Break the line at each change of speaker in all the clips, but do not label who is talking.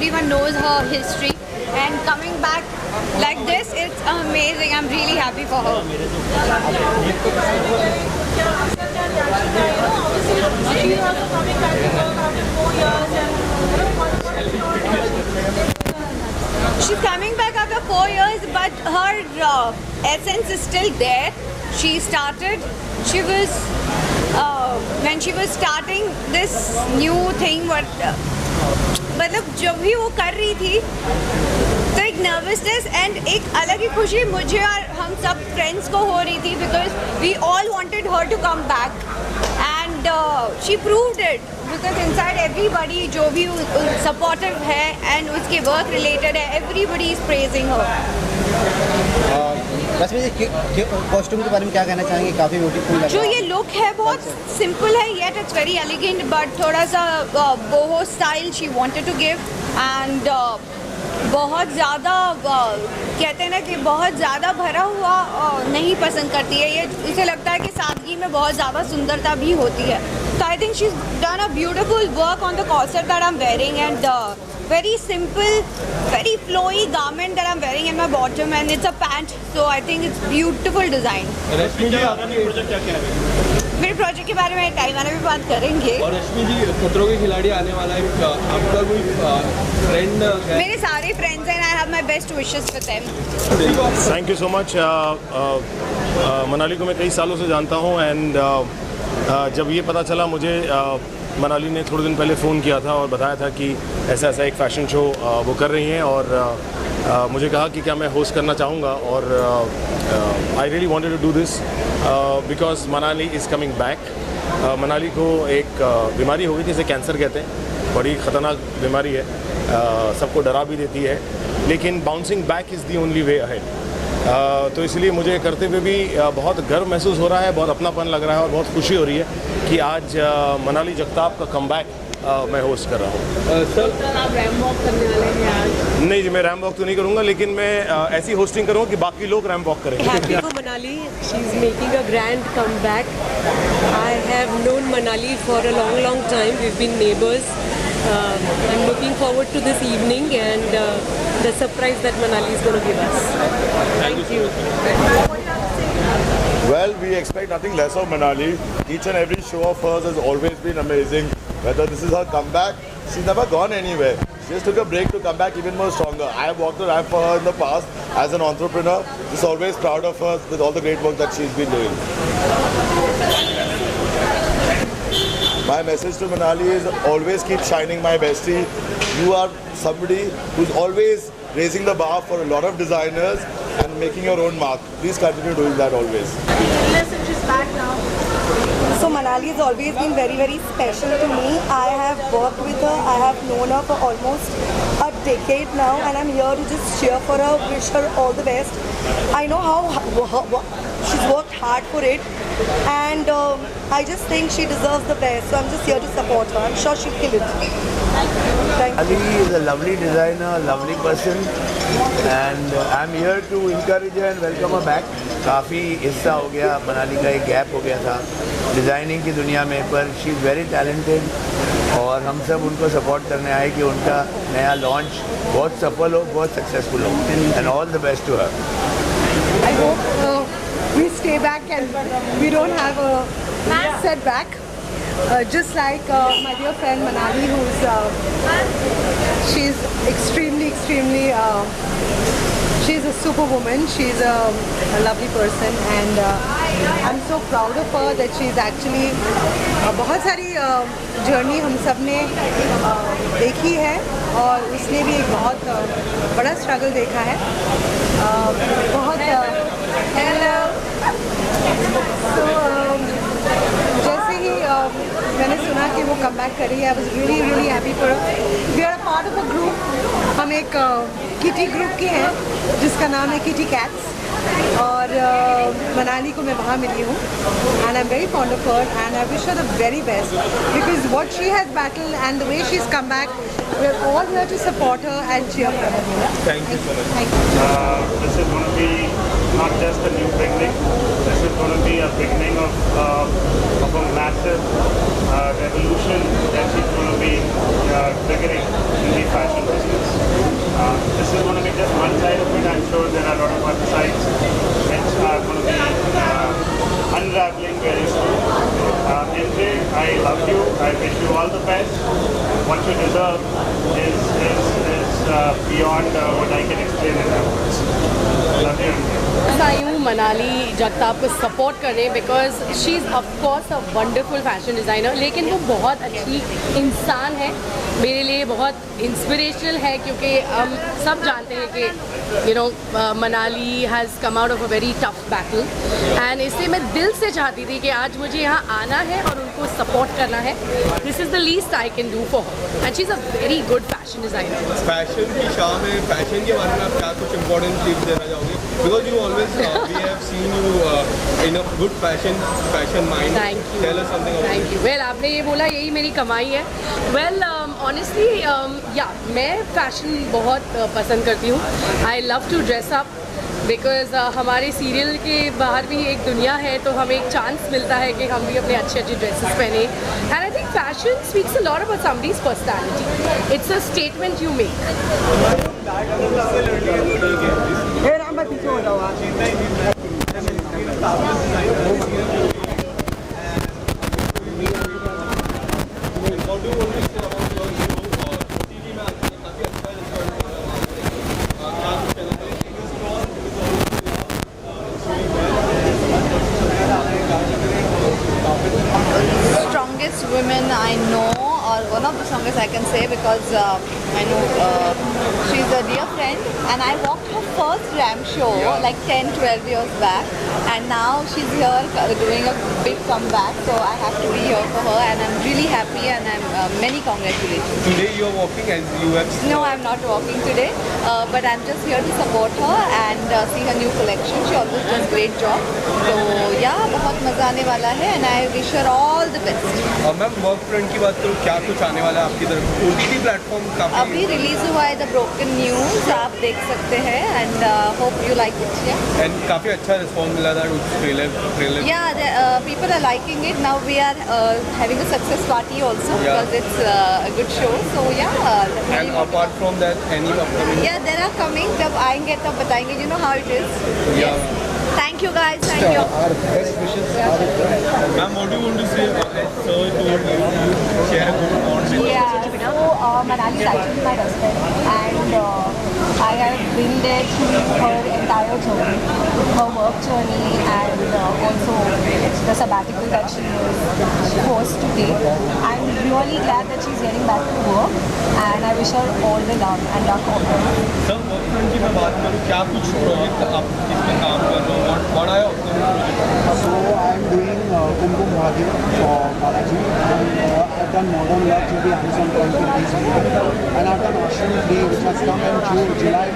everyone knows her history, and coming back like this, it's amazing. I'm really happy for her. She's coming back after 4 years, but her essence is still there. She started, she was, when she was starting this new thing, मतलब जब भी वो कर रही थी तो एक nervousness and एक अलग ही खुशी मुझे और हम सब फ्रेंड्स को हो रही थी, because we all wanted her to come back and she proved it, because inside everybody जो भी सपोर्टिव है एंड उसके वर्क रिलेटेड है, एवरीबडी इज प्रेजिंग हर।
बस कॉस्ट्यूम के बारे में क्या कहना चाहेंगे? काफ़ी ब्यूटीफुल
जो ये लुक है बहुत सिंपल है, yet it's very elegant, but थोड़ा सा boho style she wanted to give and बहुत ज़्यादा कहते हैं ना कि बहुत ज़्यादा भरा हुआ नहीं पसंद करती है ये, इसे लगता है कि सादगी में बहुत ज़्यादा सुंदरता भी होती है। तो I think she is done a beautiful work on the corset that I am wearing and very simple, very flowy garment that I'm wearing in my bottom, and it's a pant, so I think it's beautiful design.
रश्मि जी, आपका project क्या क्या है?
मेरे project के बारे में time आने में बात करेंगे।
और रश्मि जी, खतरों के खिलाड़ी आने वाला है, आपका कोई फ्रेंड?
मेरे सारे फ्रेंड्स हैं, I have my best wishes with them.
Thank you so much. Manali को मैं कई सालों से जानता हूँ एंड जब ये पता चला मुझे, मनाली ने थोड़े दिन पहले फ़ोन किया था और बताया था कि ऐसा ऐसा एक फ़ैशन शो वो कर रही हैं और मुझे कहा कि क्या मैं होस्ट करना चाहूँगा, और I really wanted to do this because Manali is coming back. Manali को एक बीमारी हो गई थी, जिसे कैंसर कहते हैं, बड़ी ख़तरनाक बीमारी है, सबको डरा भी देती है, लेकिन bouncing back is the only way ahead. तो इसलिए मुझे करते हुए भी बहुत गर्व महसूस हो रहा है, बहुत अपनापन लग रहा है और बहुत खुशी हो रही है कि आज मनाली जगताप का कमबैक मैं होस्ट कर रहा हूँ।
सर, आप रैम वॉक करने वाले हैं आज?
नहीं जी, मैं रैम वॉक तो नहीं करूँगा, लेकिन मैं ऐसी होस्टिंग करूँगा कि बाकी लोग रैम वॉक करेंगे।
Manali, she's making a grand comeback. I have known Manali for a long time. We've been neighbors. I'm looking forward to this evening and the surprise that Manali is going to give us. Thank you.
Well, we expect nothing less of Manali. Each and every show of hers has always been amazing. Whether this is her comeback, she's never gone anywhere. She just took a break to come back even more stronger. I have walked the ramp for her in the past as an entrepreneur. Just always proud of her with all the great work that she's been doing. My message to Manali is always keep shining, my bestie. You are somebody who's always raising the bar for a lot of designers and making your own mark. Please continue doing that always.
So Manali has always been very special to me. I have worked with her, I have known her for almost a decade now, and I'm here to just cheer for her, wish her all the best. I know how she's worked hard for it, and I just think she deserves the best, so I'm just here to support her. I'm sure she'll kill it. Thank you.
Ali is a lovely designer, lovely person, and I'm here to encourage her and welcome her back. काफ़ी हिस्सा हो गया, मनाली का एक gap हो गया था designing की दुनिया में, पर शी इज़ वेरी टैलेंटेड और हम सब उनको सपोर्ट करने आए कि उनका नया लॉन्च बहुत सफल हो, बहुत सक्सेसफुल हो, and all the best to her.
I hope we stay back and we don't have a setback. Just like my dear friend Manali, she's extremely, she's a superwoman. She's a lovely person, and I'm so proud of her that she's actually बहुत सारी journey हम सब ने देखी है और उसने भी एक बहुत बड़ा स्ट्रगल देखा है, बहुत जैसे ही मैंने सुना कि वो कम बैक करी है, I was really happy for her. We are a part of a group, हम एक किटी ग्रुप के हैं जिसका नाम है किटी कैट्स, और मनाली को मैं वहाँ मिली हूँ, and I am very fond of her and I wish her the very best because what she has battle and the way she is come back, we are all here to support her and cheer for her.
Thank you so much.
Thank you.
This is going to be not just a new beginning. This is going to be a beginning of a massive revolution that she's going to be beginning in the fashion business. This is going to be just one side of it. I'm sure there are a lot of other sides which are going to be unraveling very soon. MJ, I love you. I wish you all the best. What you deserve is beyond what I can explain in words. Love you, MJ.
आई हूँ मनाली जगताप को support करने because she is of course a wonderful fashion designer, लेकिन वो बहुत अच्छी इंसान है, मेरे लिए बहुत इंस्पिरेशनल है, क्योंकि हम सब जानते हैं कि Manali has come out of a very tough battle and इसलिए मैं दिल से चाहती थी कि आज मुझे यहाँ आना है और उनको सपोर्ट करना है. This is the least I can do for her and she is a very good fashion designer.
Fashion की शाम में फैशन के बारे में आप क्या कुछ इंपॉर्टेंट टिप्स देना चाहोगे? Because you always we have seen you in a good fashion mind.
Thank you.
Tell us something about
Thank you. Well, आपने ये बोला यही मेरी कमाई है. Well, honestly, मैं फैशन बहुत पसंद करती हूँ. I love to dress up because हमारे सीरियल के बाहर भी एक दुनिया है, तो हमें एक चांस मिलता है कि हम भी अपने अच्छे अच्छे ड्रेसेस पहने. And I think fashion speaks a lot about somebody's personality. It's a statement you make.
Strongest women I know, or one of the strongest I can say, because I know she's a dear friend, and I walked her first Ram show like 10-12 years back, and now she's here doing a big comeback, so I have to be here for her, and I'm really happy, and I'm many congratulations.
Today you are walking as you have.
No, I'm not walking today, but I'm just here to support her and see her new collection. She always does great job. So yeah, बहुत मजा आने वाला है, and I wish her all the best.
Ma'am work front की बात करूँ, क्या कुछ आने वाला है आपकी तरफ? OTT प्लेटफॉर्म काफी
अभी रिलीज हुआ है द ब्रोकन न्यूज, आप देख सकते हैं, and hope you like it.
And काफी अच्छा रिस्पॉन्स मिला था उस trailer.
Yeah, people are liking it. Now we are having a success party also because it's a good show. So yeah.
And apart from that, any upcoming?
Yeah, there are coming. जब आएंगे तब बताएंगे. You know how it is.
Yeah.
Thank you guys. Thank you.
Ma'am, what do you want to say? So to share a good bond with.
Yeah, so Manali is actually my best friend, and I have been there through her entire journey, her work journey, and also the sabbatical that she was forced to take. I'm really glad that she's getting back to work, and I wish her all the love and luck for her.
Sir work front की मैं बात करूँ, क्या कुछ project आप इसमें काम कर रहे हो? What are your
So I'm doing Kumkum Bhagya for Balaji, and I've done Modern Love to the Amazon Prime Video, and I've done Ashram 3, which has come in July.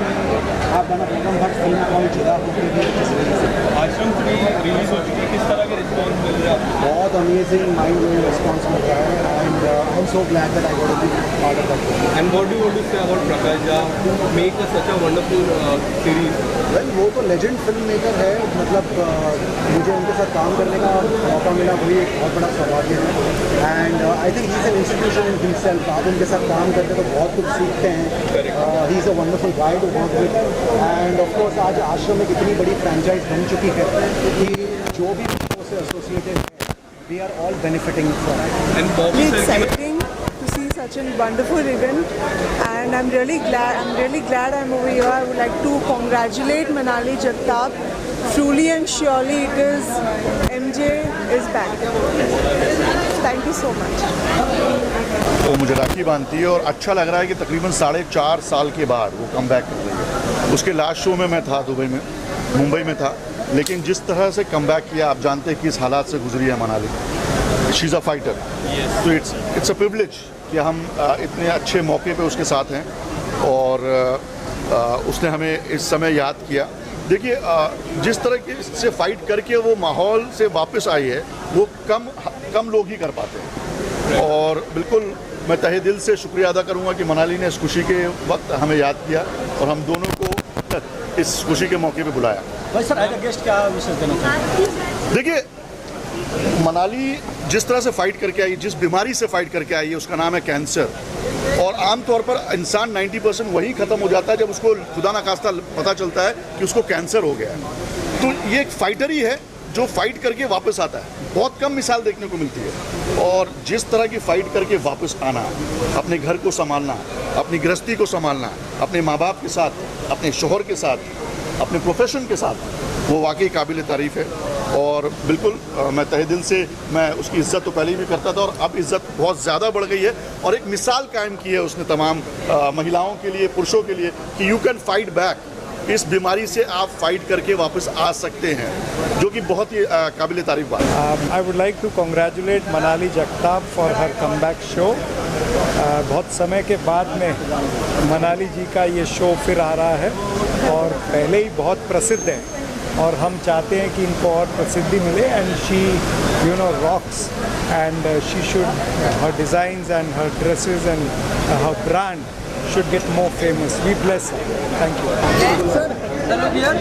I've done a Vikram Bhatt film called Jida, which is releasing.
आश्रम 3 release हो चुकी है, किस तरह के response मिल रहे हैं आपको?
बहुत amazing, mind-blowing response मिल रहा है, and I'm so glad that I got to be part of that film.
And what do you want to say about Prakash Jha to make such a wonderful series?
Well, वो तो legend film maker है, मतलब मुझे उनके साथ काम करने का मौका मिला, वही एक बहुत बड़ा सौभाग्य है. And I think he is an institution in himself. आप उनके साथ काम करते तो बहुत कुछ सीखते हैं. He is a wonderful guy to work with, and of course आज आश्रम एक इतनी बड़ी फ्रेंचाइज बन चुकी है कि जो भी उससे एसोसिएटेड है, we are all benefiting from it.
And Bobby
It's
sir की
exciting to see such a wonderful event, and I'm really glad I'm over here. I would like to congratulate Manali Jagtap. Truly and surely it is MJ is back. Thank you so much.
तो मुझे राखी बांधती है और अच्छा लग रहा है कि तकरीबन 4.5 साल के बाद वो कम बैक कर रही है. उसके लास्ट शो में मैं था मुंबई में था, लेकिन जिस तरह से कम बैक किया, आप जानते हैं कि इस हालात से गुजरी है Manali. She is a fighter. तो इट्स अ प्रिविलेज कि हम इतने अच्छे मौके पे उसके साथ हैं, और उसने हमें इस समय याद किया. देखिए, जिस तरह से फाइट करके वो माहौल से वापस आई है, वो कम लोग ही कर पाते हैं. और बिल्कुल मैं तहे दिल से शुक्रिया अदा करूंगा कि मनाली ने इस खुशी के वक्त हमें याद किया, और हम दोनों को इस खुशी के मौके पे बुलाया।
भाई सर एज अ गेस्ट क्या विशेष देना चाहिए?
देखिए, मनाली जिस तरह से फाइट करके आई, जिस बीमारी से फाइट करके आई है, उसका नाम है कैंसर। और आमतौर पर इंसान 90% वही ख़त्म हो जाता है जब उसको खुदा ना खास्ता पता चलता है कि उसको कैंसर हो गया है। तो ये एक फाइटर ही है जो फाइट करके वापस आता है। बहुत कम मिसाल देखने को मिलती है। और जिस तरह की फाइट करके वापस आना, अपने घर को संभालना, अपनी गृहस्थी को संभालना, अपने माँ बाप के साथ, अपने शोहर के साथ, अपने प्रोफेशन के साथ, वो वाकई काबिल तारीफ़ है। और बिल्कुल मैं तहे दिल से मैं उसकी इज़्ज़त तो पहले भी करता था और अब इज़्ज़त बहुत ज़्यादा बढ़ गई है। और एक मिसाल कायम की है उसने तमाम महिलाओं के लिए, पुरुषों के लिए कि यू कैन फाइट बैक। इस बीमारी से आप फाइट करके वापस आ सकते हैं, जो कि बहुत ही काबिल तारीफ़ बात है।
I would like to congratulate Manali Jagtap for her comeback show. बहुत समय के बाद में मनाली जी का ये शो फिर आ रहा है और पहले ही बहुत प्रसिद्ध है और हम चाहते हैं कि इनको और प्रसिद्धि मिले। And she rocks and she should, her designs and her dresses and her brand should get more famous. We bless her. Thank you.
Sir hello dear,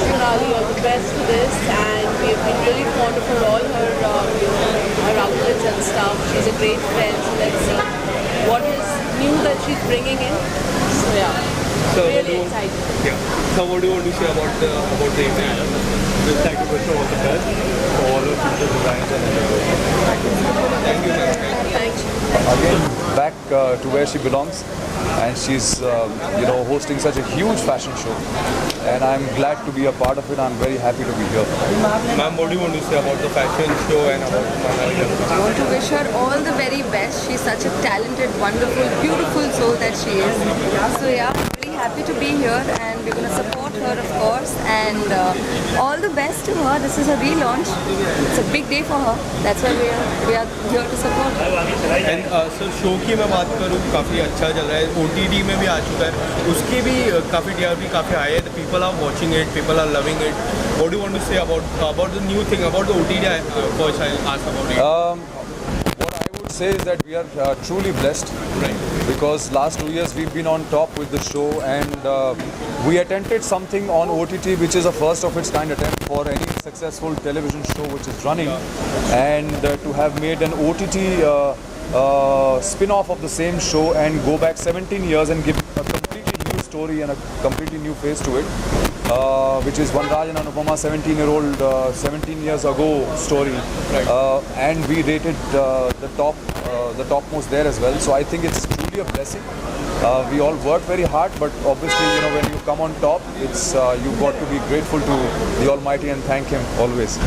Manali all the best to this, and we've been really fond of her, all her, her outfits and stuff. She's a great friend, so let's see what is new that she's bringing in. So yeah,
So
really excited.
Yeah. So what do you want to say about the event?
Just like to wish her all the best for all her future designs and endeavors.
Thank you, sir.
Thank you.
Again back to where she belongs, and she's hosting such a huge fashion show, and I'm glad to be a part of it. I'm very happy to be here.
Ma'am, what do you want to say about the fashion show and about Manali?
I want to wish her all the very best. She's such a talented, wonderful, beautiful soul that she is. So yeah, I'm really happy to be here and we're going to support her, of course. And all the best to her. This is her relaunch. It's a big day for her. That's why we are here to support her.
And sir show की मैं बात करूँ, काफ़ी अच्छा चल रहा है। OTT में भी आ चुका है, उसकी भी काफ़ी TRP काफ़ी हाई है। People are watching it, people are loving it. What do want to say about the new thing about the OTT? First I ask about it.
What I would say is that we are truly blessed, because last 2 years we've been on top with the show, and we attempted something on OTT which is a first of its kind attempt for any successful television show which is running, and to have made an OTT spin-off of the same show and go back 17 years and give a completely new story and a completely new face to it, which is Vanraj and Anupama 17 years ago story, and we rated the topmost there as well. So I think it's truly a blessing. We all work very hard, but obviously when you come on top, it's you've got to be grateful to the Almighty and thank Him always.